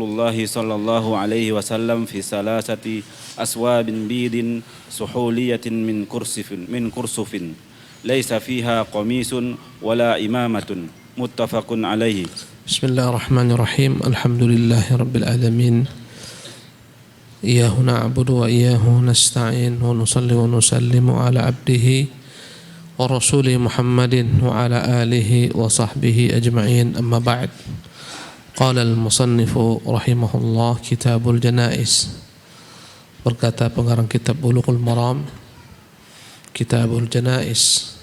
الله صلى الله عليه وسلم في ثلاثة أثواب بيض سحولية من كرسف ليس فيها قميص ولا إمامة متفق عليه. بسم الله الرحمن الرحيم. الحمد لله رب العالمين. إياه نعبد وإياه نستعين ونصلي ونسلم على عبده ورسوله محمد وعلى آله وصحبه أجمعين. أما بعد. قال المصنف رحمه الله كتاب الجنائز. Berkata pengarang kitab Bulughul Maram, Kitabul Janaiz.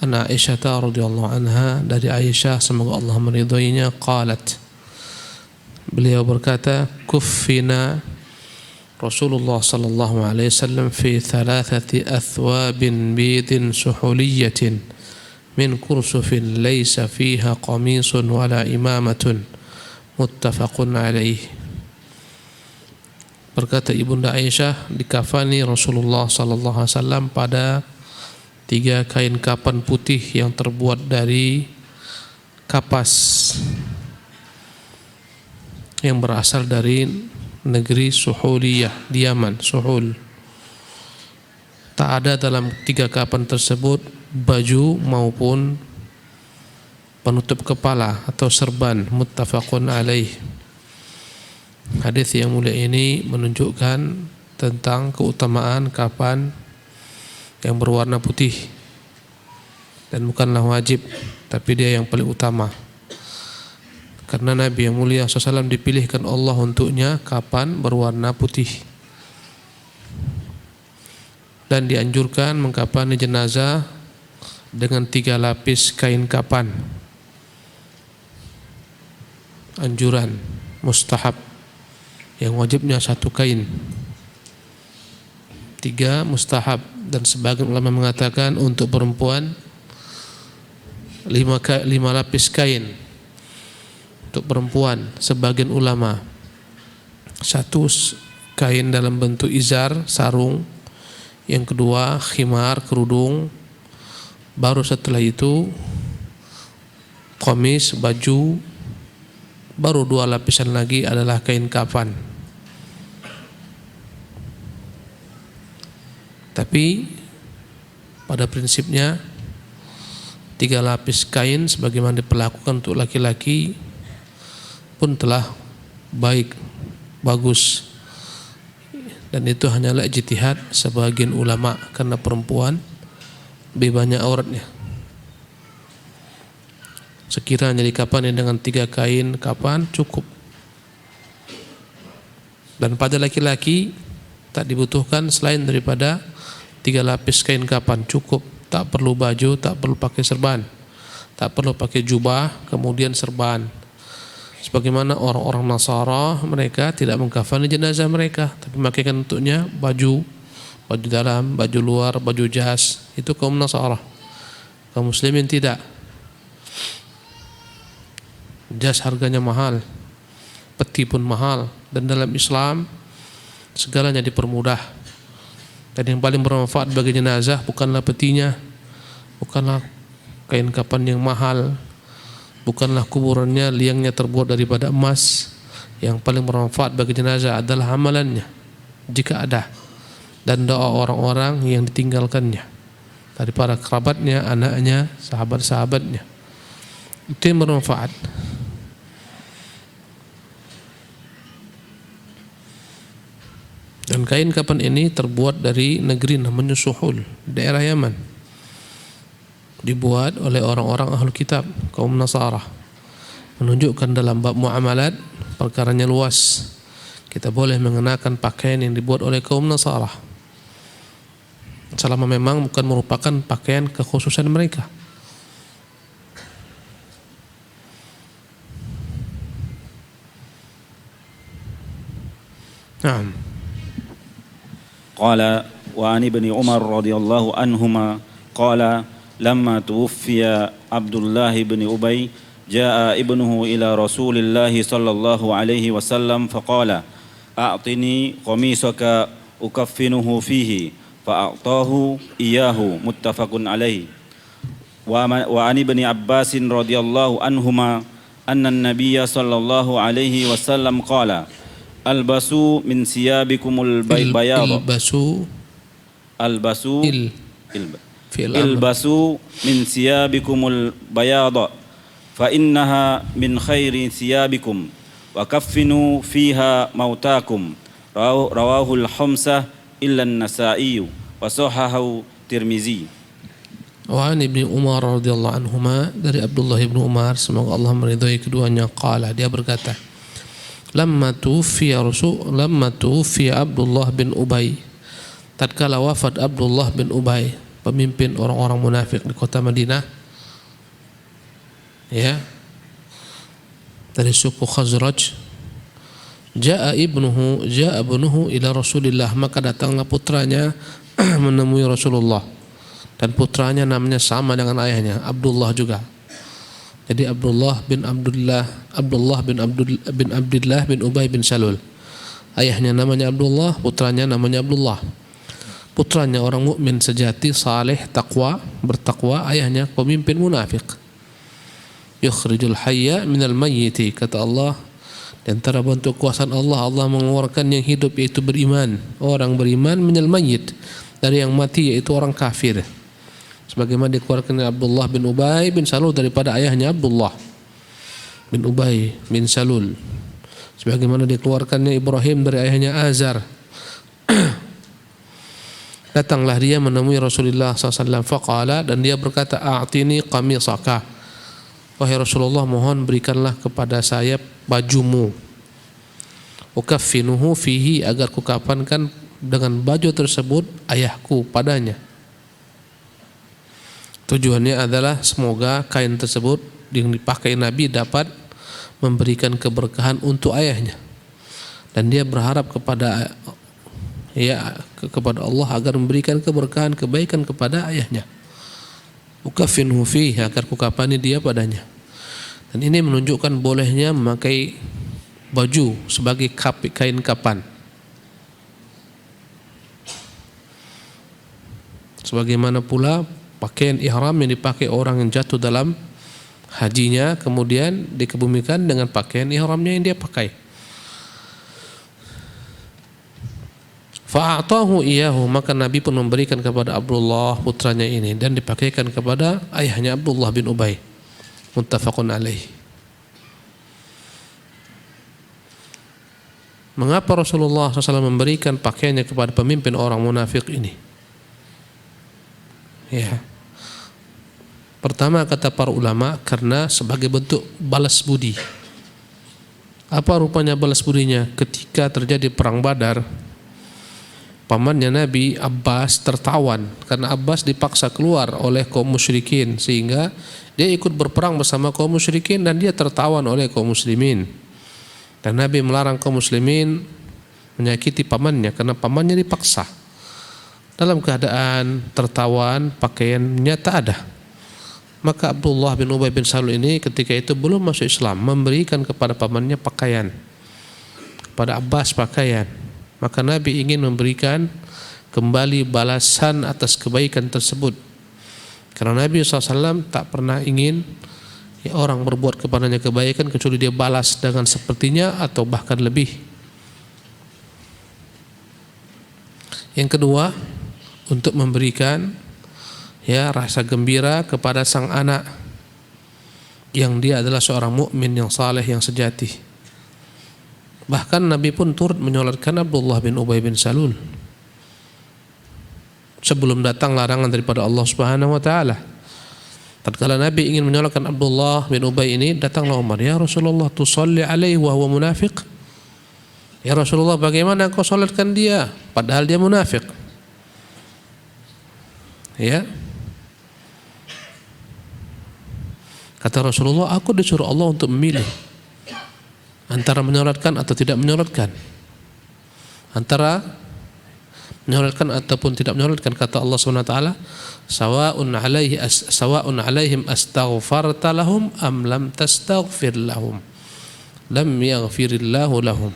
An Aisyah radhiyallahu anha, dari Aisyah semoga Allah meridhoinya, qalat, beliau berkata, kuffina Rasulullah sallallahu alaihi wasallam fi thalathati athwabin bidin suhuliyatin min kursufin laysa fiha qamisun wala imamatun muttafaqun alaihi. Berkata Ibunda Aisyah, dikafani Rasulullah sallallahu alaihi wasallam pada 3 kain kapan putih yang terbuat dari kapas yang berasal dari negeri Suhuliyah, di Yaman, Suhul. Tak ada dalam 3 kapan tersebut baju maupun penutup kepala atau serban. Muttafaqun alaih. Hadis yang mulia ini menunjukkan tentang keutamaan kapan yang berwarna putih, dan bukanlah wajib, tapi dia yang paling utama. Karena Nabi yang mulia SAW dipilihkan Allah untuknya kapan berwarna putih, dan dianjurkan mengkafani jenazah dengan 3 lapis kain kapan. Anjuran, mustahab. Yang wajibnya 1 kain. 3 mustahab, dan sebagian ulama mengatakan untuk perempuan 5 lapis kain untuk perempuan. Sebagian ulama 1 kain dalam bentuk izar, sarung. Yang kedua khimar, kerudung. Baru setelah itu qamis, baju. Baru 2 lapisan lagi adalah kain kafan. Tapi pada prinsipnya 3 lapis kain sebagaimana diperlakukan untuk laki-laki pun telah baik, bagus. Dan itu hanyalah ijtihad sebagian ulama, karena perempuan lebih banyak auratnya. Sekiranya dikafani dengan 3 kain kapan cukup. Dan pada laki-laki tak dibutuhkan selain daripada 3 lapis kain kapan cukup. Tak perlu baju, tak perlu pakai serban, tak perlu pakai jubah kemudian serban. Sebagaimana orang-orang Nasara, mereka tidak mengkafani jenazah mereka, tapi memakaikan untuknya baju dalam, baju luar, baju jas. Itu kaum Nasara. Kaum muslimin tidak. Jas harganya mahal, peti pun mahal, dan dalam Islam segalanya dipermudah. Dan yang paling bermanfaat bagi jenazah bukanlah petinya, bukanlah kain kapan yang mahal, bukanlah kuburannya, liangnya terbuat daripada emas. Yang paling bermanfaat bagi jenazah adalah amalannya, jika ada, dan doa orang-orang yang ditinggalkannya dari para kerabatnya, anaknya, sahabat-sahabatnya. Itu yang bermanfaat. Dan kain kapan ini terbuat dari negeri namanya Suhul, daerah Yaman. Dibuat oleh orang-orang Ahlul Kitab, kaum Nasara. Menunjukkan dalam bab muamalat perkaranya luas. Kita boleh mengenakan pakaian yang dibuat oleh kaum Nasara, selama memang bukan merupakan pakaian kekhususan mereka. Naam. قال وعن ابن عمر رضي الله عنهما قال لما توفي عبد الله بن أبي جاء ابنه إلى رسول الله صلى الله عليه وسلم فقال أعطني قميصك أكفنه فيه فأعطاه إياه متفق عليه. وعن ابن عباس رضي الله عنهما أن النبي صلى الله عليه وسلم قال البسوا من ثيابكم البياض البسوا البسوا من ثيابكم البياض فإنها من خير ثيابكم وكفنوا فيها موتاكم رواه الخمسة إلا النسائي وصححه الترمذي. Wa an Ibnu Umar radhiyallahu anhuma, dari Abdullah bin Umar semoga Allah meridhai keduanya, qala, dia berkata, lamma tuwfiya Abdullah bin Ubay, tatkala wafat Abdullah bin Ubay, pemimpin orang-orang munafik di kota Madinah, ya, dari suku Khazraj, jaa ibnuhu ila Rasulillah, maka datanglah putranya menemui Rasulullah, dan putranya namanya sama dengan ayahnya, Abdullah juga. Jadi Abdullah bin Abdullah bin Ubay bin Salul. Ayahnya namanya Abdullah, putranya namanya Abdullah. Putranya orang mukmin sejati, saleh, takwa, bertakwa, ayahnya pemimpin munafik. Yukhrijul hayya minal mayyiti, kata Allah, di antara bentuk kuasaan Allah, Allah mengeluarkan yang hidup yaitu beriman, orang beriman, minal mayyit, dari yang mati yaitu orang kafir. Sebagaimana dikeluarkan Abdullah bin Ubay bin Salul daripada ayahnya Abdullah bin Ubay bin Salul. Sebagaimana dikeluarkannya Ibrahim dari ayahnya Azar. Datanglah dia menemui Rasulullah SAW, faqala, dan dia berkata, a'tini qamisaka, wahai Rasulullah, mohon berikanlah kepada saya bajumu, ukaffinuhu fihi, agar kukafankan dengan baju tersebut ayahku padanya. Tujuannya adalah semoga kain tersebut yang dipakai Nabi dapat memberikan keberkahan untuk ayahnya, dan dia berharap kepada Allah agar memberikan keberkahan, kebaikan kepada ayahnya. Ukaffinhu fihi, agar kukafani dia padanya. Dan ini menunjukkan bolehnya memakai baju sebagai kain kapan. Sebagaimana pula pakaian ihram yang dipakai orang yang jatuh dalam hajinya, kemudian dikebumikan dengan pakaian ihramnya yang dia pakai. Fa'atahu iyahu, maka Nabi pun memberikan kepada Abdullah putranya ini, dan dipakaikan kepada ayahnya Abdullah bin Ubay. Muttafaqun alaih. Mengapa Rasulullah SAW memberikan pakaiannya kepada pemimpin orang munafik ini? Ya. Pertama, kata para ulama, karena sebagai bentuk balas budi. Apa rupanya balas budinya? Ketika terjadi perang Badar, pamannya Nabi Abbas tertawan karena Abbas dipaksa keluar oleh kaum musyrikin, sehingga dia ikut berperang bersama kaum musyrikin dan dia tertawan oleh kaum muslimin. Dan Nabi melarang kaum muslimin menyakiti pamannya karena pamannya dipaksa. Dalam keadaan tertawan, pakaiannya tak ada. Maka Abdullah bin Ubay bin Salul ini ketika itu belum masuk Islam, memberikan kepada pamannya pakaian, kepada Abbas pakaian. Maka Nabi ingin memberikan kembali balasan atas kebaikan tersebut. Karena Nabi SAW tak pernah ingin orang berbuat kepadanya kebaikan kecuali dia balas dengan sepertinya atau bahkan lebih. Yang kedua, untuk memberikan rasa gembira kepada sang anak yang dia adalah seorang mukmin yang saleh, yang sejati. Bahkan Nabi pun turut menyolatkan Abdullah bin Ubay bin Salul sebelum datang larangan daripada Allah Subhanahu wa taala. Tatkala Nabi ingin menyolatkan Abdullah bin Ubay ini, datanglah Umar, ya Rasulullah, tusalli alaihi wa huwa munafiq. Ya Rasulullah, bagaimana kau salatkan dia padahal dia munafik? Ya. Kata Rasulullah, aku disuruh Allah untuk memilih antara menyolatkan atau tidak menyolatkan, antara menyolatkan ataupun tidak menyolatkan. Kata Allah SWT, sawa'un alaihim astaghfarta lahum am lam tastaghfir lahum lam yaghfirillahu lahum.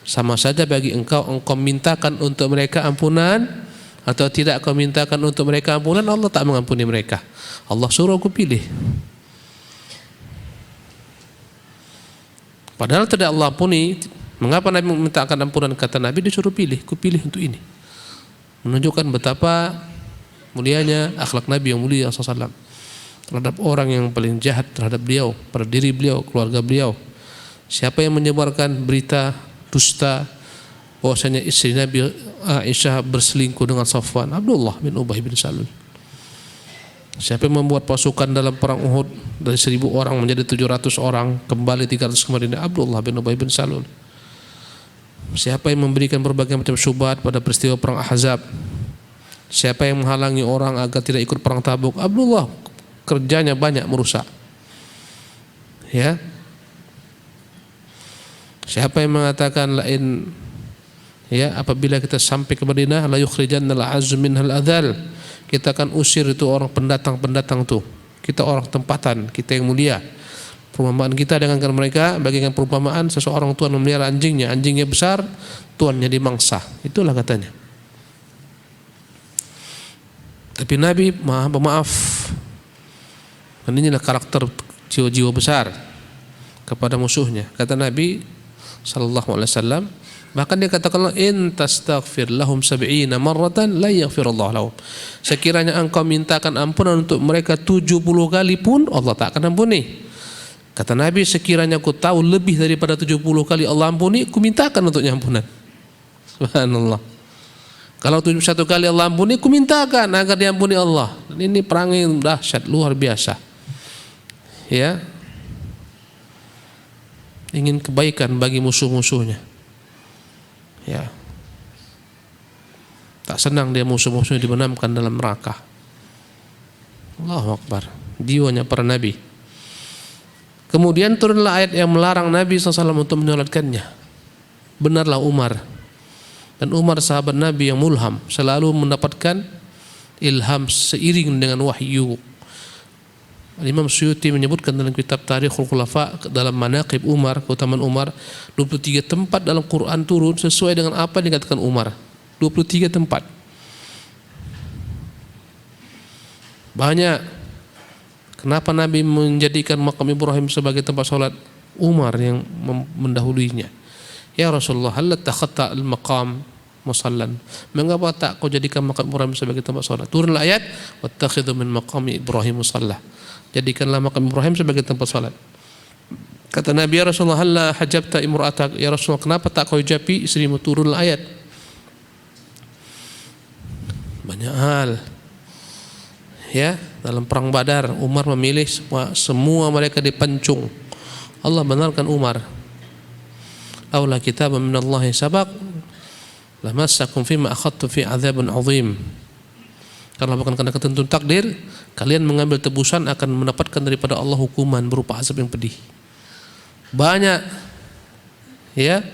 Sama saja bagi engkau mintakan untuk mereka ampunan atau tidak kau mintakan untuk mereka ampunan, Allah tak mengampuni mereka. Allah suruh aku pilih. Padahal tidak Allah ampuni. Mengapa Nabi memintakan ampunan? Kata Nabi, disuruh pilih, kupilih untuk ini. Menunjukkan betapa mulianya akhlak Nabi yang mulia SAW terhadap orang yang paling jahat terhadap beliau, pada diri beliau, keluarga beliau. Siapa yang menyebarkan berita dusta bahwasanya istri Nabi Aisyah berselingkuh dengan Safwan, Abdullah bin Ubay bin Salul. Siapa yang membuat pasukan dalam perang Uhud dari 1000 orang menjadi 700 orang, kembali 300 ke Madinah, Abdullah bin Ubay bin Salul. Siapa yang memberikan berbagai macam syubhat pada peristiwa perang Ahzab? Siapa yang menghalangi orang agar tidak ikut perang Tabuk? Abdullah, kerjanya banyak merusak. Ya. Siapa yang mengatakan lain, ya, apabila kita sampai ke Madinah, la yukhrijanna al-azzu minhal adzal, kita akan usir itu orang pendatang-pendatang tuh. Kita orang tempatan, kita yang mulia. Perumpamaan kita dengan mereka bagaikan perumpamaan seseorang tuan memelihara anjingnya besar, tuannya dimangsa. Itulah katanya. Tapi Nabi maha pemaaf. Dan inilah karakter jiwa-jiwa besar kepada musuhnya. Kata Nabi sallallahu alaihi wasallam, bahkan dia katakan, in tastaghfir lahum 70 marratan la yaghfirullahu lahum. Sekiranya engkau mintakan ampunan untuk mereka 70 kali pun Allah tak akan ampuni. Kata Nabi, sekiranya aku tahu lebih daripada 70 kali Allah ampuni, aku mintakan untuknya ampunan. Subhanallah. Kalau 71 kali Allah ampuni, aku mintakan agar diampuni Allah. Dan ini perang yang dahsyat, luar biasa. Ya. Ingin kebaikan bagi musuh-musuhnya. Ya. Tak senang dia musuh-musuhnya dibenamkan dalam neraka. Allahu Akbar. Jiwanya para nabi. Kemudian turunlah ayat yang melarang Nabi SAW untuk menyolatkannya. Benarlah Umar. Dan Umar sahabat Nabi yang mulham, selalu mendapatkan ilham seiring dengan wahyu. Imam Suyuti menyebutkan dalam kitab Tarikhul Khulafa, dalam Manaqib Umar, keutamaan Umar, 23 tempat dalam Quran turun sesuai dengan apa yang dikatakan Umar. 23 tempat. Banyak. Kenapa Nabi menjadikan makam Ibrahim sebagai tempat sholat? Umar yang mendahuluinya. Ya Rasulullah, hal takhatta al-maqam musallan. Mengapa tak kau jadikan makam Ibrahim sebagai tempat sholat? Turunlah ayat, wattakhidhu min maqami Ibrahim musalla. Jadikanlah makam Ibrahim sebagai tempat sholat. Kata Nabi, ya Rasulullah, hal hajabta imra'atak. Ya Rasulullah, kenapa tak kau hijabi istrimu? Turunlah ayat. Banyak hal. Ya, dalam perang Badar Umar memilih semua mereka dipencung. Allah benarkan Umar. Aula kitabun minallahi sabaq lamassakum fima akhadtu fi adzabun azim. Karena bukan karena ketentuan takdir, kalian mengambil tebusan akan mendapatkan daripada Allah hukuman berupa azab yang pedih. Banyak. Ya.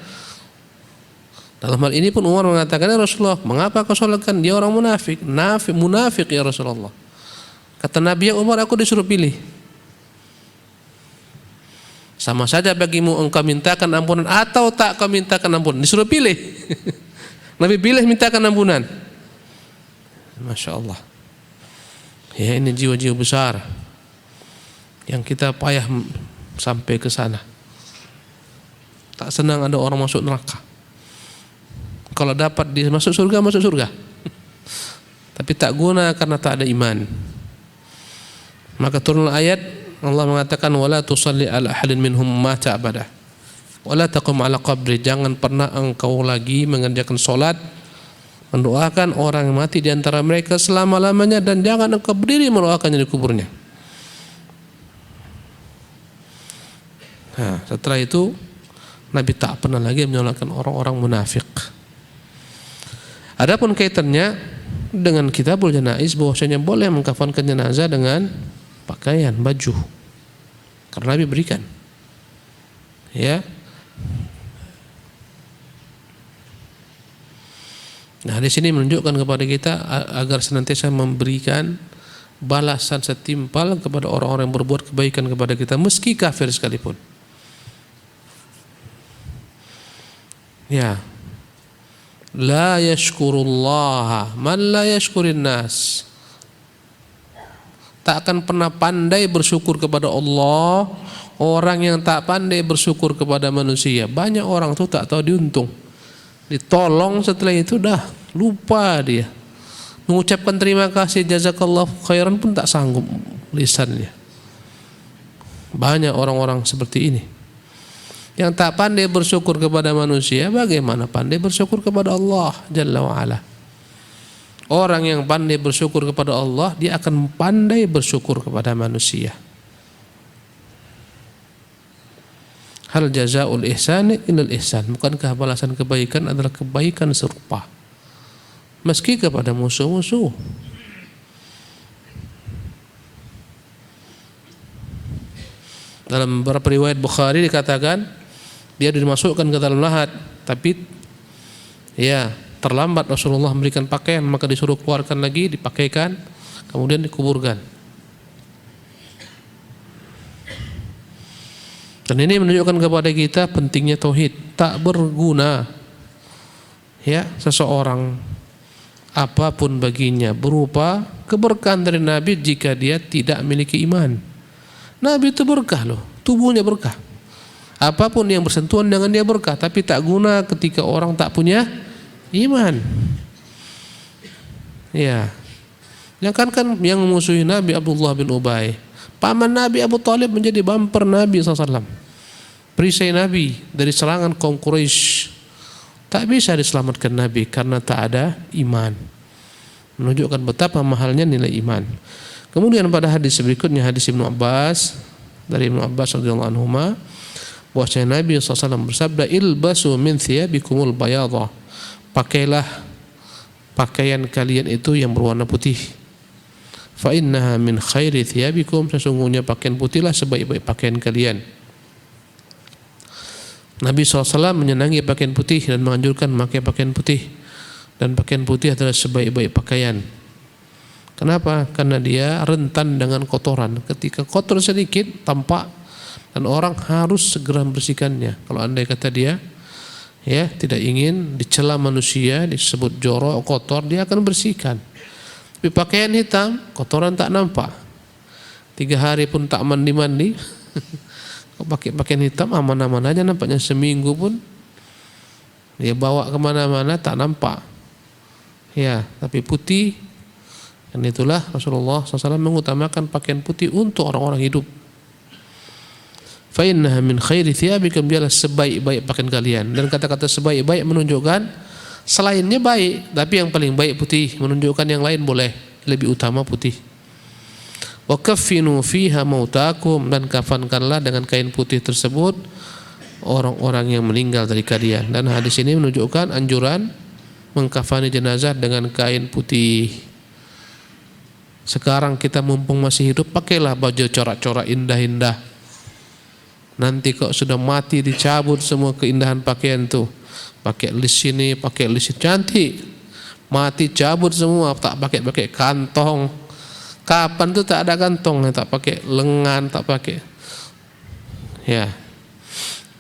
Dalam hal ini pun Umar mengatakan, ya Rasulullah, mengapa kau sholatkan? Dia orang munafik. Munafik ya Rasulullah. Kata Nabi, ya Umar, aku disuruh pilih. Sama saja bagimu engkau mintakan ampunan atau tak kau mintakan ampunan. Disuruh pilih. Nabi pilih mintakan ampunan. Masya Allah. Ya, ini jiwa-jiwa besar yang kita payah sampai ke sana. Tak senang ada orang masuk neraka. Kalau dapat dia masuk surga, masuk surga. Tapi tak guna karena tak ada iman. Maka turunlah ayat, Allah mengatakan, wala tusalli ala ahadin minhum mata abada wala taqum ala qabri. Jangan pernah engkau lagi mengerjakan solat, mendoakan orang yang mati di antara mereka selama-lamanya, dan jangan engkau berdiri mendoakannya di kuburnya. Nah, setelah itu Nabi tak pernah lagi menyolatkan orang-orang munafik. Adapun kaitannya dengan kitabul janaiz, bahwasanya boleh mengkafankan jenazah dengan pakaian, baju, karena Nabi berikan. Ya. Nah, di sini menunjukkan kepada kita agar senantiasa memberikan balasan setimpal kepada orang-orang yang berbuat kebaikan kepada kita, meski kafir sekalipun. Ya. La yashkurullaha man la yashkurin nas. Tak akan pernah pandai bersyukur kepada Allah orang yang tak pandai bersyukur kepada manusia. Banyak orang tuh tak tahu diuntung. Ditolong setelah itu dah lupa dia. Mengucapkan terima kasih jazakallahu khairan pun tak sanggup lisannya. Banyak orang-orang seperti ini. Yang tak pandai bersyukur kepada manusia, bagaimana pandai bersyukur kepada Allah Jalla wa'ala. Orang yang pandai bersyukur kepada Allah, dia akan pandai bersyukur kepada manusia. Hal jazaa'ul ihsani illal ihsan. Bukankah balasan kebaikan adalah kebaikan serupa, meski kepada musuh-musuh. Dalam beberapa riwayat Bukhari dikatakan dia dimasukkan ke dalam lahat, tapi ya terlambat Rasulullah memberikan pakaian, maka disuruh keluarkan lagi, dipakaikan, kemudian dikuburkan. Dan ini menunjukkan kepada kita pentingnya tauhid. Tak berguna ya seseorang apapun baginya berupa keberkahan dari Nabi jika dia tidak memiliki iman. Nabi itu berkah loh, tubuhnya berkah. Apapun yang bersentuhan dengan dia berkah, tapi tak guna ketika orang tak punya iman. Ya, kan yang memusuhi Nabi Abdullah bin Ubay, paman Nabi Abu Talib menjadi bumper Nabi SAW, perisai Nabi dari serangan kaum Quraisy. Tak bisa diselamatkan Nabi karena tak ada iman. Menunjukkan betapa mahalnya nilai iman. Kemudian pada hadis berikutnya, hadis Ibnu Abbas, dari Ibnu Abbas radhiyallahu anhuma, bahwasanya Nabi SAW bersabda, ilbasu min thiyabikumul bayadha, pakailah pakaian kalian itu yang berwarna putih. Fa innaha min khairi thiyabikum, sesungguhnya pakaian putihlah sebaik-baik pakaian kalian. Nabi SAW menyenangi pakaian putih dan menganjurkan memakai pakaian putih, dan pakaian putih adalah sebaik-baik pakaian. Kenapa? Karena dia rentan dengan kotoran. Ketika kotor sedikit tampak, dan orang harus segera membersihkannya. Kalau andai kata dia ya tidak ingin dicela manusia, disebut jorok, kotor, dia akan bersihkan. Tapi pakaian hitam, kotoran tak nampak. 3 hari pun tak mandi-mandi. Kalau pakai pakaian hitam aman-aman aja, nampaknya seminggu pun dia bawa kemana-mana tak nampak. Ya, tapi putih. Dan itulah Rasulullah SAW mengutamakan pakaian putih untuk orang-orang hidup. Fa innaha min khairi thiyabikum, biarlah sebaik-baik pakaian kalian. Dan kata-kata sebaik-baik menunjukkan selainnya baik, tapi yang paling baik putih. Menunjukkan yang lain boleh, lebih utama putih. Wa kaffinu fiha mautakum, dan kafankanlah dengan kain putih tersebut orang-orang yang meninggal dari kalian. Dan hadis ini menunjukkan anjuran mengkafani jenazah dengan kain putih. Sekarang kita mumpung masih hidup, pakailah baju corak-corak indah-indah. Nanti kok sudah mati dicabut semua keindahan pakaian tuh. Pakai list sini, pakai list cantik. Mati cabut semua, tak pakai kantong. Kapan tuh tak ada kantong, tak pakai lengan, tak pakai. Ya.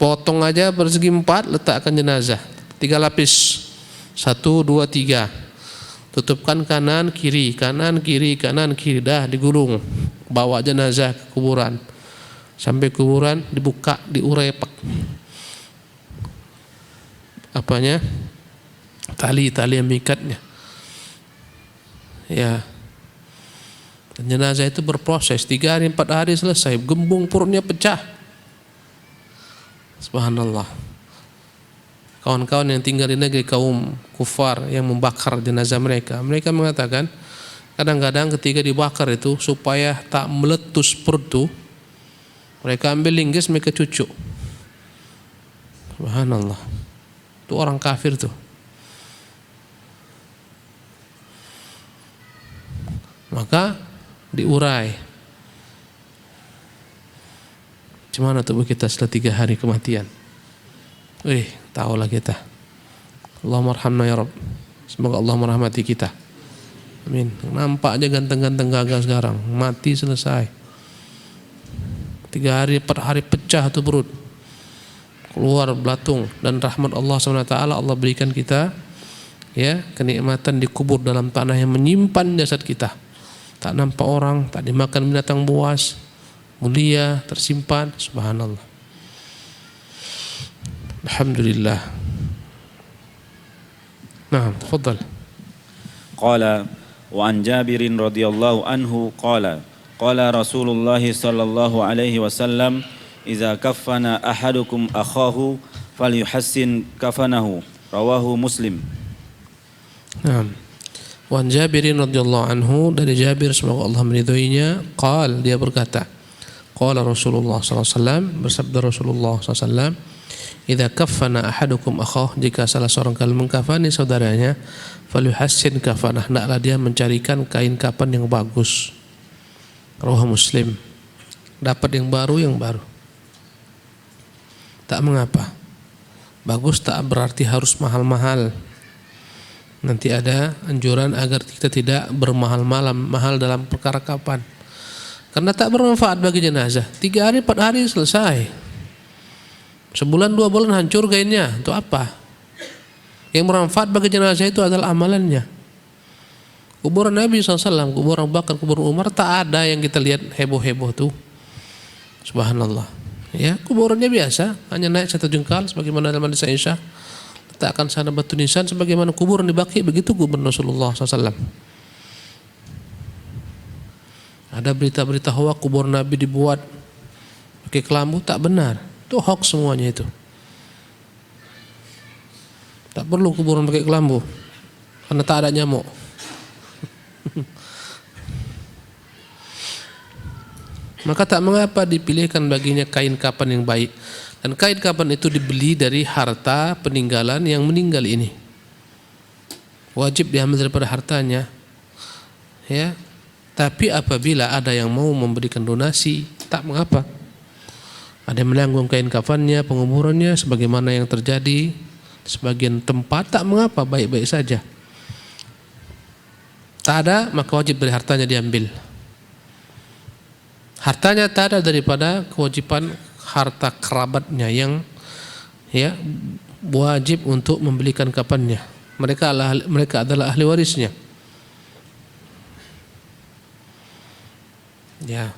Potong aja persegi 4, letakkan jenazah. 3 lapis. 1, 2, 3. Tutupkan kanan, kiri, kanan, kiri, kanan, kiri, dah digulung. Bawa jenazah ke kuburan. Sampai kuburan dibuka, diurai apanya? Tali yang mikatnya. Ya. Dan jenazah itu berproses 3 hari 4 hari selesai, gembung perutnya pecah. Subhanallah. Kawan-kawan yang tinggal di negeri kaum kufar yang membakar jenazah mereka mengatakan kadang-kadang ketika dibakar itu supaya tak meletus perut itu, mereka ambil linggis, mereka cucuk. Subhanallah. Itu orang kafir tuh. Maka diurai. Gimana tubuh kita setelah 3 hari kematian? Tahulah kita. Allahumma arhamna ya Rabb. Semoga Allah merahmati kita. Amin. Nampak aja ganteng-ganteng gagah sekarang, mati selesai. 3 hari 4 hari pecah tuh perut, keluar belatung. Dan rahmat Allah SWT, Allah berikan kita ya kenikmatan dikubur dalam tanah yang menyimpan jasad kita. Tak nampak orang, tak dimakan binatang buas, mulia, tersimpan. Subhanallah. Alhamdulillah. Nah, tafadhal. قال وعن جابر رضي الله عنه قال قال رسول الله صلى الله عليه وسلم إذا كفن أحدكم أخاه فليحسن كفنه رواه مسلم. Nah, Wan Jabirin radhiyallahu anhu, dari Jabir semoga Allah meridhoinya, dia berkata, qala Rasulullah sallallahu alaihi wasallam, bersabda Rasulullah sallallahu alaihi wasallam, idza kaffana ahadukum akhah, jika salah seorang kalian mengkafani saudaranya, falyuhassin kafanah, hendaklah dia mencarikan kain kapan yang bagus. Rawahu Muslim. Dapat yang baru. Tak mengapa. Bagus tak berarti harus mahal-mahal. Nanti ada anjuran agar kita tidak mahal dalam perkara kapan, karena tak bermanfaat bagi jenazah. 3 hari 4 hari selesai, sebulan 2 bulan hancur kainnya. Untuk apa? Yang bermanfaat bagi jenazah itu adalah amalannya. Kuburan Nabi SAW, kuburan Abu Bakar, kuburan Umar, tak ada yang kita lihat heboh-heboh tuh. Subhanallah. Ya, kuburannya biasa, hanya naik 1 jengkal sebagaimana dalam hadis Aisyah. Letakkan sana batu nisan sebagaimana kuburan di Baqi, begitu kuburan Rasulullah SAW. Ada berita-berita hoak kuburan Nabi dibuat pakai kelambu, tak benar. Itu hoax semuanya itu. Tak perlu kuburan pakai kelambu karena tak ada nyamuk. Maka tak mengapa dipilihkan baginya kain kapan yang baik. Dan kain kapan itu dibeli dari harta peninggalan yang meninggal ini. Wajib diambil daripada hartanya. Ya. Tapi apabila ada yang mau memberikan donasi, tak mengapa. Ada yang menanggung kain kafannya, penguburannya, sebagaimana yang terjadi di sebagian tempat, tak mengapa, baik-baik saja. Tak ada, maka wajib dari hartanya diambil. Hartanya tak ada daripada kewajiban harta kerabatnya yang wajib untuk membelikan kafannya. Mereka adalah ahli warisnya. Ya.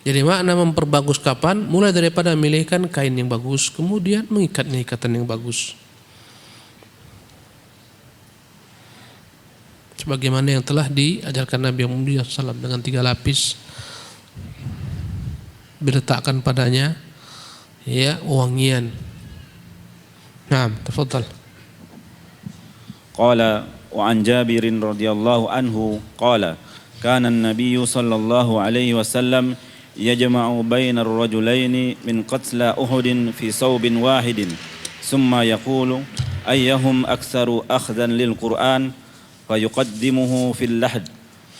Jadi makna memperbagus kapan mulai daripada memilihkan kain yang bagus, kemudian mengikatnya ikatan yang bagus. Sebagaimana yang telah diajarkan Nabi Muhammad SAW dengan 3 lapis diletakkan padanya wangian. Naam, tafadhal. Qala wa an Jabirin radhiyallahu anhu qala kana an-nabiy sallallahu alaihi wasallam yajma'u baina ar-rajulaini min qatla Uhud fi thawbin wahidin thumma yaqulu ayyuhum aktsaru akhdan lil Qur'an fayuqaddimuhu fil lahd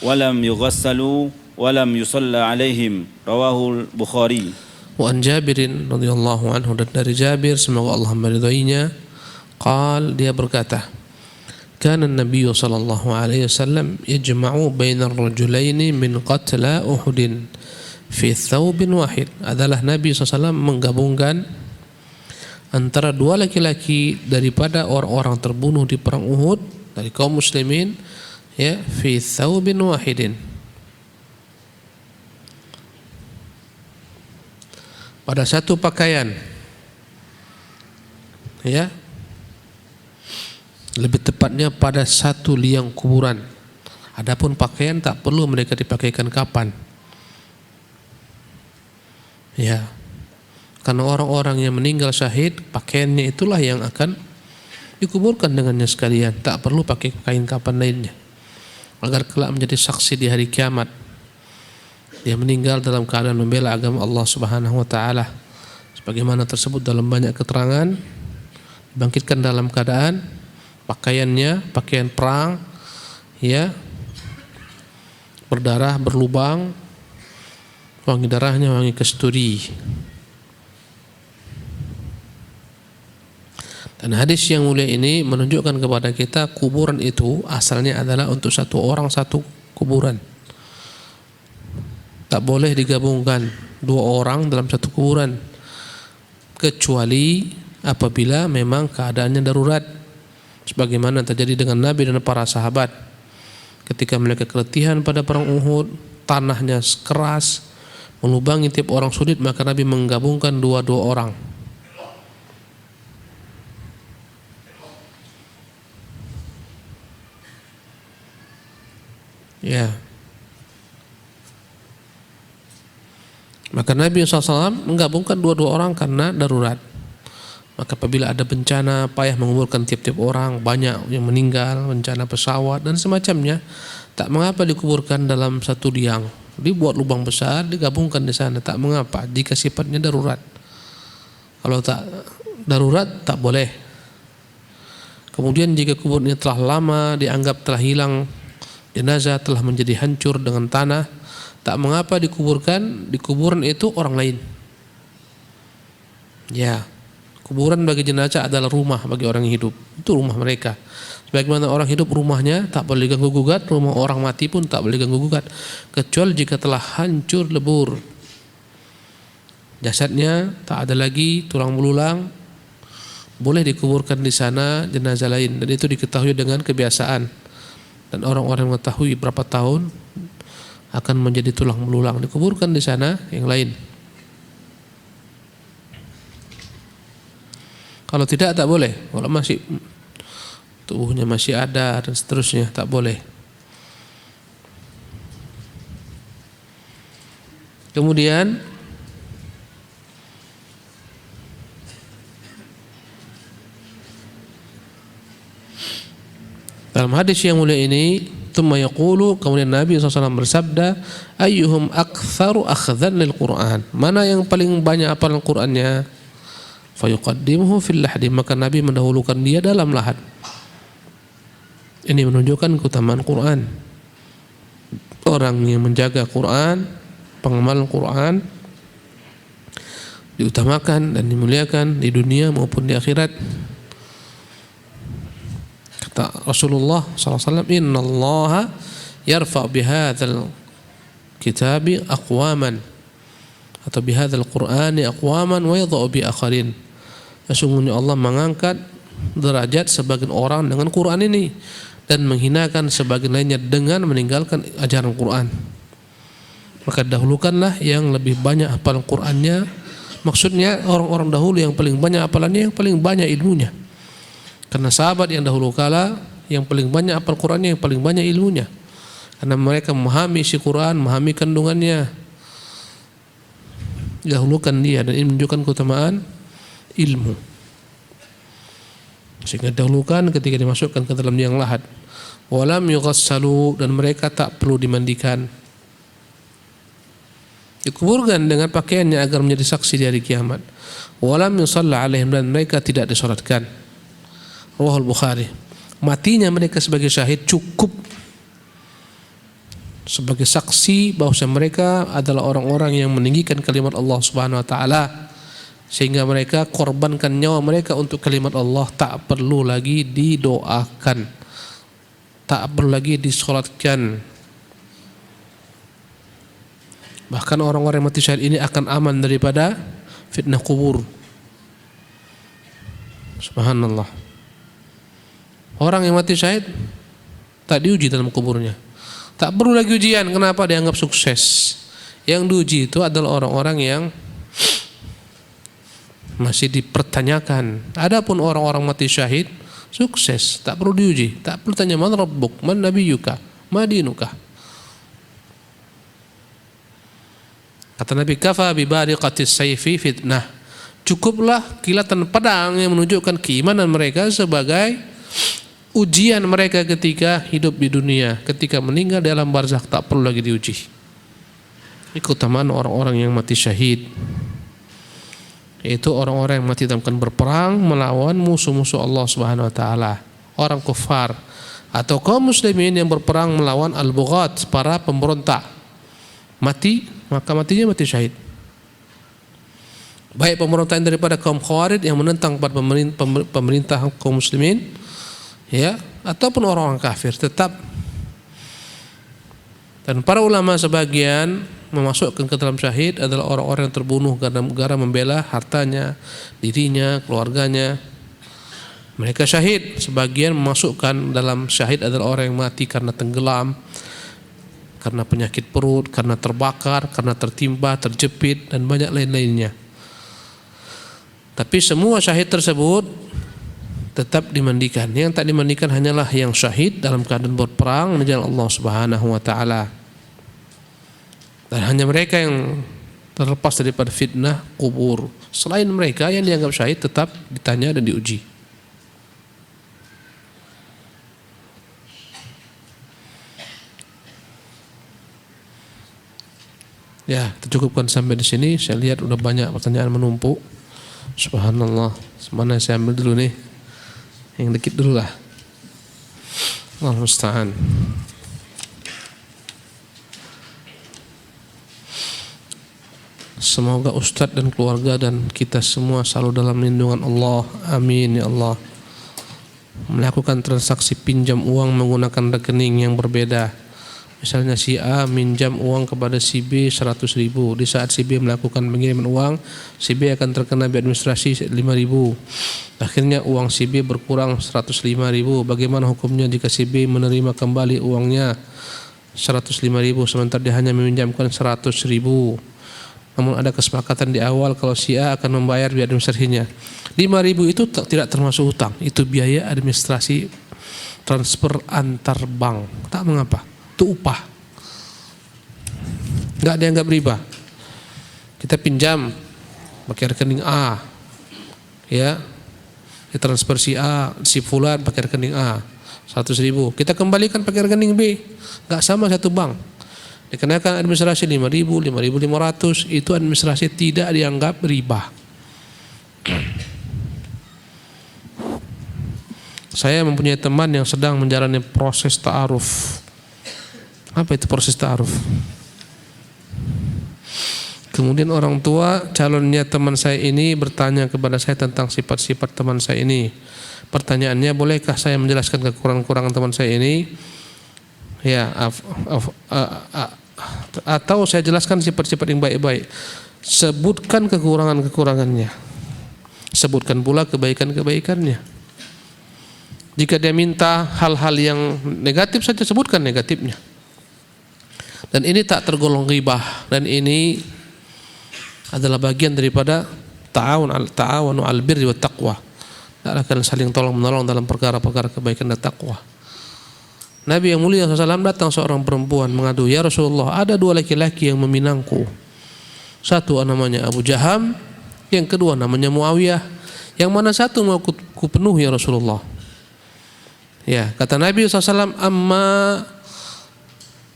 wa lam yughassalu wa lam yusalla alaihim rawahu al-Bukhari. Wa an Jabirin radhiyallahu anhu, dan dari Jabir semoga Allah meridhoinya, dia berkata, kana an-nabiy sallallahu alaihi wasallam yajma'u baina ar-rajulaini min qatla Uhud fi thawbin wahid. Adalah Nabi SAW menggabungkan antara 2 laki-laki daripada orang-orang terbunuh di perang Uhud dari kaum muslimin, fi thawbin wahidin, pada satu pakaian, lebih tepatnya pada 1 liang kuburan. Adapun pakaian tak perlu mereka dipakaikan kapan. Karena orang-orang yang meninggal syahid, pakaiannya itulah yang akan dikuburkan dengannya sekalian. Tak perlu pakai kain kapan lainnya, agar kelak menjadi saksi di hari kiamat. Dia meninggal dalam keadaan membela agama Allah Subhanahu wa taala, sebagaimana tersebut dalam banyak keterangan. Dibangkitkan dalam keadaan pakaiannya pakaian perang, berdarah, berlubang, wangi darahnya wangi kasturi. Dan hadis yang mulia ini menunjukkan kepada kita kuburan itu asalnya adalah untuk 1 orang 1 kuburan. Tak boleh digabungkan dua orang dalam satu kuburan, kecuali apabila memang keadaannya darurat, sebagaimana terjadi dengan Nabi dan para sahabat ketika mereka keletihan pada perang Uhud, tanahnya keras melubangi tiap orang sujud, maka Nabi menggabungkan dua-dua orang. Ya, maka Nabi SAW menggabungkan dua-dua orang karena darurat. Maka apabila ada bencana payah menguburkan tiap-tiap orang, banyak yang meninggal, bencana pesawat dan semacamnya, tak mengapa dikuburkan dalam satu liang, dibuat lubang besar, digabungkan di sana, tak mengapa jika sifatnya darurat. Kalau tak darurat tak boleh. Kemudian jika kuburnya telah lama, dianggap telah hilang jenazah, telah menjadi hancur dengan tanah, tak mengapa dikuburkan di kuburan itu orang lain. Ya, kuburan bagi jenazah adalah rumah bagi orang yang hidup. Itu rumah mereka. Sebagaimana orang hidup rumahnya tak boleh diganggu gugat, rumah orang mati pun tak boleh diganggu gugat, kecuali jika telah hancur lebur. Jasadnya tak ada lagi tulang belulang, boleh dikuburkan di sana jenazah lain, dan itu diketahui dengan kebiasaan. Dan orang-orang mengetahui berapa tahun akan menjadi tulang belulang, dikuburkan di sana yang lain. Kalau tidak tak boleh. Kalau masih tubuhnya masih ada dan seterusnya, tak boleh. Kemudian dalam hadis yang mulia ini, tsumma yaqulu, kemudian Nabi SAW bersabda, ayyuhum aktsaru akhdhan lil Qur'an, mana yang paling banyak hafalan Qur'annya, fayuqaddimuhu fil lahdi, maka Nabi mendahulukan dia dalam lahat. Ini menunjukkan keutamaan Quran. Orang yang menjaga Quran, pengamal Quran, diutamakan dan dimuliakan di dunia maupun di akhirat. Kata Rasulullah SAW, Inna Allah yarfa' bihadzal kitabi aqwaman, atau bihadzal Qur'ani aqwaman wa yadha'u bi akharin. Sesungguhnya Allah mengangkat derajat sebagian orang dengan Quran ini dan menghinakan sebagian lainnya dengan meninggalkan ajaran Quran. Maka dahulukanlah yang lebih banyak hafalan Qurannya. Maksudnya orang-orang dahulu yang paling banyak hafalannya, yang paling banyak ilmunya. Karena sahabat yang dahulu kala yang paling banyak hafal Qurannya, yang paling banyak ilmunya. Karena mereka memahami isi Quran, memahami kandungannya. Dahulukan dia, dan ini menunjukkan keutamaan ilmu. Sehingga dahulukan ketika dimasukkan ke dalam liang lahat. Walam yughassalu, dan mereka tak perlu dimandikan. Dikuburkan dengan pakaiannya agar menjadi saksi di hari kiamat. Walam yusalla alaihim, dan mereka tidak disolatkan. Rawahul Bukhari. Matinya mereka sebagai syahid cukup sebagai saksi bahwa mereka adalah orang-orang yang meninggikan kalimat Allah Subhanahu wa taala, sehingga mereka korbankan nyawa mereka untuk kalimat Allah. Tak perlu lagi didoakan, tak perlu lagi disolatkan. Bahkan orang-orang yang mati syahid ini akan aman daripada fitnah kubur. Subhanallah. Orang yang mati syahid tak diuji dalam kuburnya, tak perlu lagi ujian. Kenapa? Dianggap sukses. Yang diuji itu adalah orang-orang yang masih dipertanyakan. Adapun orang-orang mati syahid sukses, tak perlu diuji, tak perlu tanya man rabbuk, man nabiyuka, ma dinuka. Kata Nabi, kafa bi bariqatis sayfi fitnah, cukuplah kilatan pedang yang menunjukkan keimanan mereka sebagai ujian mereka ketika hidup di dunia. Ketika meninggal di alam barzakh tak perlu lagi diuji. Ini keutamaan orang-orang yang mati syahid, yaitu orang-orang yang mati dalam berperang melawan musuh-musuh Allah Subhanahu wa taala, orang kufar, atau kaum muslimin yang berperang melawan al-bughat, para pemberontak. Mati, maka matinya mati syahid. Baik pemberontakan daripada kaum Khawarij yang menentang pada pemerintah kaum muslimin, ya, ataupun orang-orang kafir, tetap. Dan para ulama sebagian memasukkan ke dalam syahid adalah orang-orang yang terbunuh karena negara membela hartanya, dirinya, keluarganya. Mereka syahid. Sebagian memasukkan dalam syahid adalah orang yang mati karena tenggelam, karena penyakit perut, karena terbakar, karena tertimpa, terjepit, dan banyak lain-lainnya. Tapi semua syahid tersebut tetap dimandikan. Yang tak dimandikan hanyalah yang syahid dalam keadaan berperang di jalan Allah Subhanahu wa taala. Dan hanya mereka yang terlepas daripada fitnah kubur. Selain mereka yang dianggap syahid tetap ditanya dan diuji. Ya, kita cukupkan sampai di sini. Saya lihat udah banyak pertanyaan menumpuk. Subhanallah. Mana saya ambil dulu nih? Yang dikit dulu lah. Allah musta'an. Semoga Ustadz dan keluarga dan kita semua selalu dalam lindungan Allah. Amin ya Allah. Melakukan transaksi pinjam uang menggunakan rekening yang berbeda. Misalnya si A minjam uang kepada si B 100.000. Di saat si B melakukan pengiriman uang, si B akan terkena biaya administrasi 5.000. Akhirnya uang si B berkurang 105.000. Bagaimana hukumnya jika si B menerima kembali uangnya 105.000 sementara dia hanya meminjamkan 100.000? Namun ada kesepakatan di awal kalau si A akan membayar biaya administrasinya. 5.000 itu tidak termasuk hutang, itu biaya administrasi transfer antar bank. Tak mengapa. Itu upah, nggak dianggap riba. Kita pinjam pakai rekening A, ya, ditransfer si A, si fulan pakai rekening A 100.000, kita kembalikan pakai rekening B, nggak sama satu bank, dikenakan administrasi 5.000, 5.500, itu administrasi tidak dianggap riba. Saya mempunyai teman yang sedang menjalani proses ta'aruf. Apa itu proses ta'aruf? Kemudian orang tua calonnya teman saya ini bertanya kepada saya tentang sifat-sifat teman saya ini. Pertanyaannya, bolehkah saya menjelaskan kekurangan-kekurangan teman saya ini? Ya, atau saya jelaskan sifat-sifat yang baik-baik. Sebutkan kekurangan-kekurangannya. Sebutkan pula kebaikan-kebaikannya. Jika dia minta hal-hal yang negatif saja, sebutkan negatifnya. Dan ini tak tergolong ghibah, dan ini adalah bagian daripada ta'awunu 'alal birri wat taqwa. Hendaklah saling tolong-menolong dalam perkara-perkara kebaikan dan takwa. Nabi yang mulia SAW datang seorang perempuan mengadu, "Ya Rasulullah, ada dua laki-laki yang meminangku. Satu namanya Abu Jaham, yang kedua namanya Muawiyah. Yang mana satu mau ku penuhi ya Rasulullah?" Ya, kata Nabi SAW, "Amma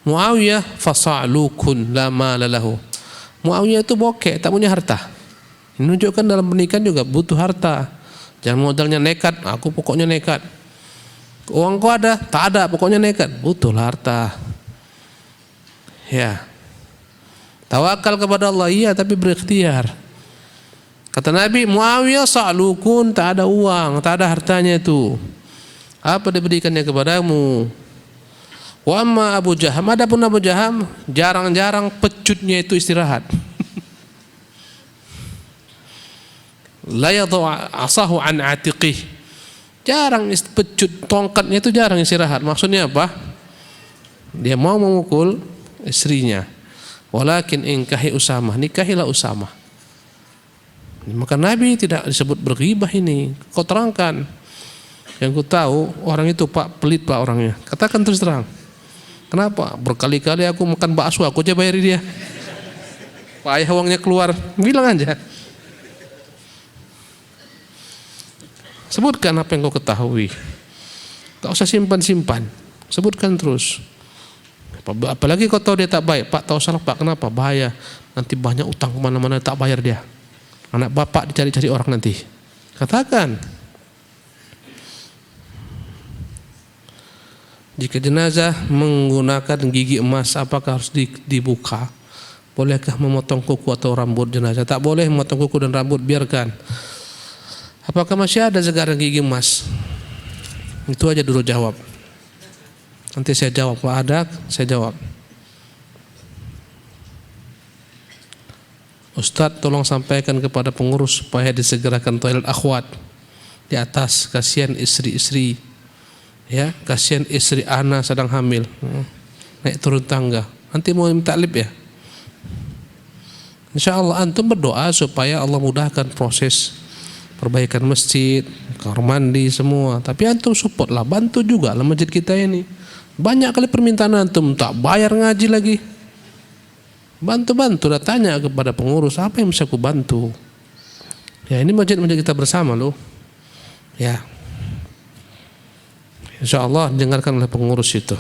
Muawiyah fasa'lukun la mala lahu." Muawiyah itu bokek, tak punya harta. Ini menunjukkan dalam pernikahan juga butuh harta. Jangan modalnya nekat, aku pokoknya nekat. Uang kau ada? Tak ada, pokoknya nekat. Butuhlah harta. Ya. Tawakal kepada Allah, iya, tapi berikhtiar. Kata Nabi, Muawiyah sa'lukun, tak ada uang, tak ada hartanya itu. Apa diberikannya kepadamu? Wa amma Abu Jaham, adapun Abu Jaham jarang-jarang pecutnya itu istirahat. La yadhu asahu an atiqih. Jarang pecut tongkatnya itu jarang istirahat. Maksudnya apa? Dia mau memukul istrinya. Walakin ingkahi Usamah, nikahilah Usamah. Maka Nabi tidak disebut berghibah ini. Kau terangkan. Yang ku tahu orang itu Pak, pelit Pak orangnya. Katakan terus terang. Kenapa? Berkali-kali aku makan bakso, aku aja bayari dia. Pak, ayah uangnya keluar, bilang aja. Sebutkan apa yang kau ketahui. Tak usah simpan-simpan. Sebutkan terus. Apalagi kau tahu dia tak baik. Pak, tahu salah Pak, kenapa? Bahaya. Nanti banyak utang kemana-mana tak bayar dia. Anak bapak dicari-cari orang nanti. Katakan. Jika jenazah menggunakan gigi emas, apakah harus dibuka? Bolehkah memotong kuku atau rambut jenazah? Tak boleh memotong kuku dan rambut, biarkan. Apakah masih ada sekarang gigi emas? Itu aja dulu jawab. Nanti saya jawab, kalau ada saya jawab. Ustadz tolong sampaikan kepada pengurus supaya disegerakan toilet akhwat di atas, kasihan istri-istri, ya, kasihan istri ana sedang hamil, naik turun tangga, nanti mau minta lip ya. Insyaallah antum berdoa supaya Allah mudahkan proses perbaikan masjid, kamar mandi semua. Tapi antum support lah, bantu juga lah masjid kita ini. Banyak kali permintaan antum, tak bayar ngaji lagi. Bantu-bantu, dah tanya kepada pengurus apa yang bisa aku bantu. Ya, ini masjid kita bersama loh. Ya, insyaallah dengarkan oleh pengurus itu.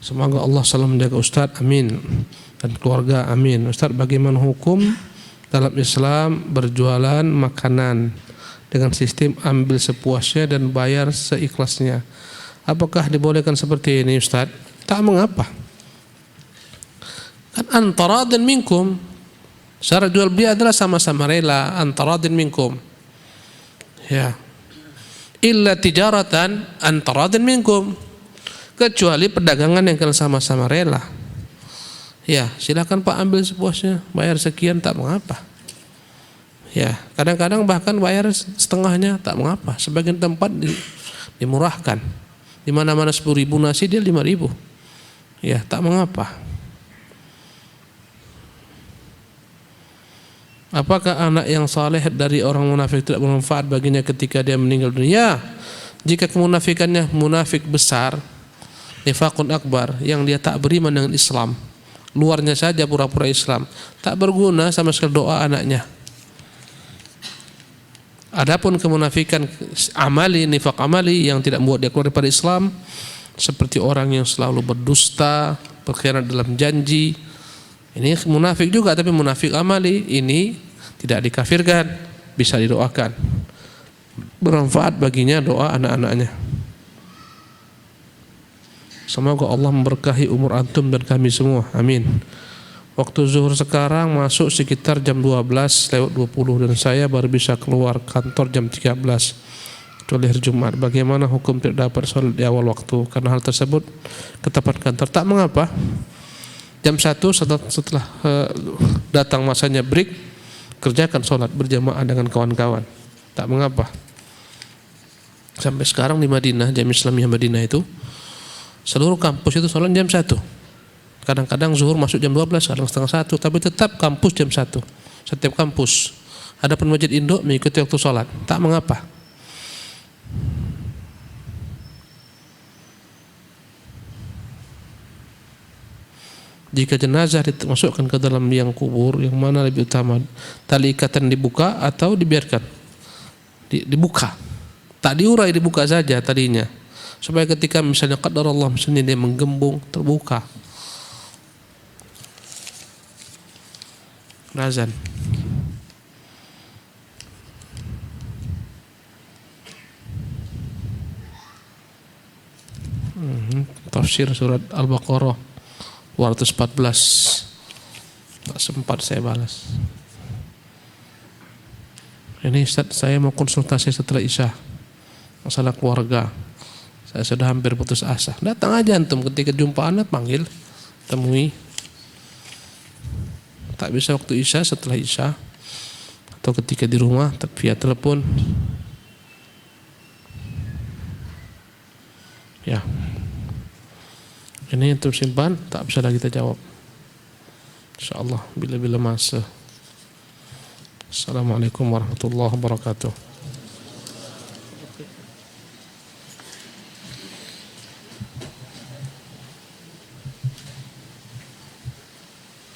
Semoga Allah selalu menjaga Ustadz, amin, dan keluarga, amin. Ustadz, bagaimana hukum dalam Islam berjualan makanan dengan sistem ambil sepuasnya dan bayar seikhlasnya? Apakah dibolehkan seperti ini, Ustadz? Tak mengapa. Kan antara dan minkum, syarat jual beli adalah sama-sama rela, antara dan minkum. Ya, illa tijaratan antara dan minkum, kecuali perdagangan yang kalian sama-sama rela. Ya, silakan Pak ambil sepuasnya, bayar sekian, tak mengapa. Ya, kadang-kadang bahkan bayar setengahnya, tak mengapa. Sebagian tempat dimurahkan. Di mana-mana 10.000 nasi dia 5.000. Ya, tak mengapa. Apakah anak yang saleh dari orang munafik tidak bermanfaat baginya ketika dia meninggal dunia? Jika kemunafikannya munafik besar, nifaqun akbar, yang dia tak beriman dengan Islam, luarnya saja pura-pura Islam, tak berguna sama sekali doa anaknya. Adapun kemunafikan amali, nifaq amali, yang tidak membuat dia keluar daripada Islam, seperti orang yang selalu berdusta, berkhianat dalam janji, ini munafik juga, tapi munafik amali ini tidak dikafirkan, bisa didoakan, bermanfaat baginya doa anak-anaknya. Semoga Allah memberkahi umur antum dan kami semua, amin. Waktu zuhur sekarang masuk sekitar jam 12:20 dan saya baru bisa keluar kantor jam 13 kecuali hari Jumat. Bagaimana hukum tidak dapat sholat di awal waktu karena hal tersebut ke tempat kantor? Tak mengapa. Jam 1 setelah datang masanya break, kerjakan sholat berjamaah dengan kawan-kawan, tak mengapa. Sampai sekarang di Madinah, Jamiah Islamiyah Madinah itu, seluruh kampus itu sholat jam 1. Kadang-kadang zuhur masuk jam 12, kadang setengah 1, tapi tetap kampus jam 1. Setiap kampus. Adapun masjid induk mengikuti waktu sholat, tak mengapa. Jika jenazah dimasukkan ke dalam liang kubur, yang mana lebih utama? Tali ikatan dibuka atau dibiarkan? Dibuka. Tak diurai, dibuka saja tadinya. Supaya ketika misalnya qadar Allah, misalnya dia menggembung, terbuka. Azan. Tafsir surat Al-Baqarah 214. Tak sempat saya balas. Ini Ustaz, saya mau konsultasi setelah Isya, masalah keluarga. Saya sudah hampir putus asa. Datang aja antum, ketika jumpa anak panggil, temui. Tak bisa waktu Isya, setelah Isya, atau ketika di rumah via telepon. Ya, ini untuk simpan, tak bisa lagi kita jawab. InsyaAllah bila-bila masa. Assalamualaikum warahmatullahi wabarakatuh.